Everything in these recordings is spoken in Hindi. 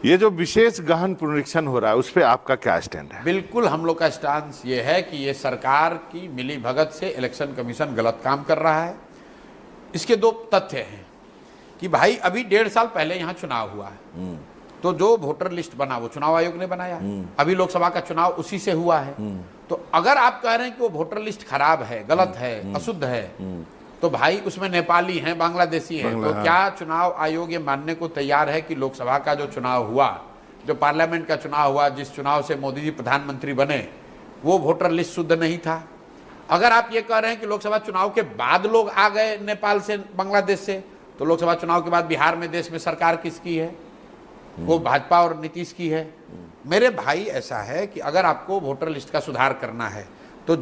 ये जो विशेष गहन पुनरीक्षण हो रहा है उस पर आपका क्या स्टैंड है? बिल्कुल हम लोग का स्टांस ये है कि ये सरकार की मिली भगत से इलेक्शन कमीशन गलत काम कर रहा है। इसके दो तथ्य हैं कि भाई अभी 1.5 साल पहले यहाँ चुनाव हुआ है, तो जो वोटर लिस्ट बना वो चुनाव आयोग ने बनाया। अभी लोकसभा का चुनाव उसी से हुआ है। तो अगर आप कह रहे हैं कि वो वोटर लिस्ट खराब है, गलत है, अशुद्ध है, तो भाई उसमें नेपाली हैं, बांग्लादेशी हैं, तो क्या चुनाव आयोग ये मानने को तैयार है कि लोकसभा का जो चुनाव हुआ, जो पार्लियामेंट का चुनाव हुआ, जिस चुनाव से मोदी जी प्रधानमंत्री बने, वो वोटर लिस्ट शुद्ध नहीं था? अगर आप ये कह रहे हैं कि लोकसभा चुनाव के बाद लोग आ गए नेपाल से, बांग्लादेश से, तो लोकसभा चुनाव के बाद बिहार में देश में सरकार किसकी है? वो भाजपा और नीतीश की है। मेरे भाई ऐसा है कि अगर आपको वोटर लिस्ट का सुधार करना है तो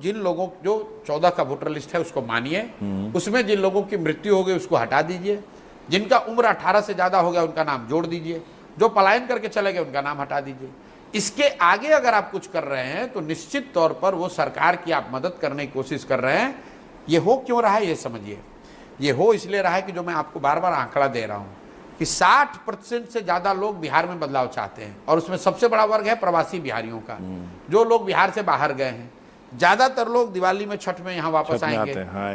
जिन लोगों जो 14 का वोटर लिस्ट है उसको मानिए, उसमें जिन लोगों की मृत्यु हो गई उसको हटा दीजिए, जिनका उम्र 18 से ज्यादा हो गया उनका नाम जोड़ दीजिए, जो पलायन करके चले गए उनका नाम हटा दीजिए। इसके आगे अगर आप कुछ कर रहे हैं तो निश्चित तौर पर वो सरकार की आप मदद करने की कोशिश कर रहे हैं। ये हो क्यों रहा है ये समझिए। ये हो इसलिए रहा है कि जो मैं आपको बार बार आंकड़ा दे रहा हूं कि 60% से ज्यादा लोग बिहार में बदलाव चाहते हैं, और उसमें सबसे बड़ा वर्ग है प्रवासी बिहारियों का, जो लोग बिहार से बाहर गए हैं। ज्यादातर लोग दिवाली में, छठ में यहाँ वापस आएंगे।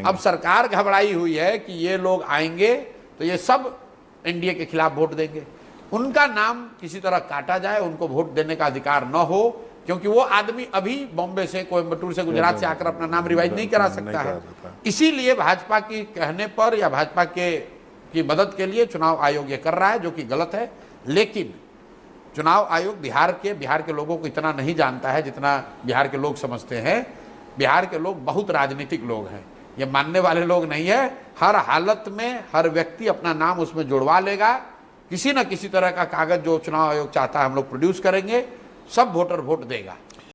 अब सरकार घबराई हुई है कि ये लोग आएंगे तो ये सब एनडीए के खिलाफ वोट देंगे, उनका नाम किसी तरह काटा जाए, उनको वोट देने का अधिकार न हो, क्योंकि वो आदमी अभी बॉम्बे से, कोयम्बटूर से, गुजरात से आकर अपना नाम रिवाइज नहीं करा सकता है। इसीलिए भाजपा की कहने पर या भाजपा की मदद के लिए चुनाव आयोग ये कर रहा है, जो कि गलत है। लेकिन चुनाव आयोग बिहार के लोगों को इतना नहीं जानता है जितना बिहार के लोग समझते हैं। बिहार के लोग बहुत राजनीतिक लोग हैं, ये मानने वाले लोग नहीं है। हर हालत में हर व्यक्ति अपना नाम उसमें जुड़वा लेगा। किसी न किसी तरह का कागज जो चुनाव आयोग चाहता है हम लोग प्रोड्यूस करेंगे, सब वोटर वोट देगा।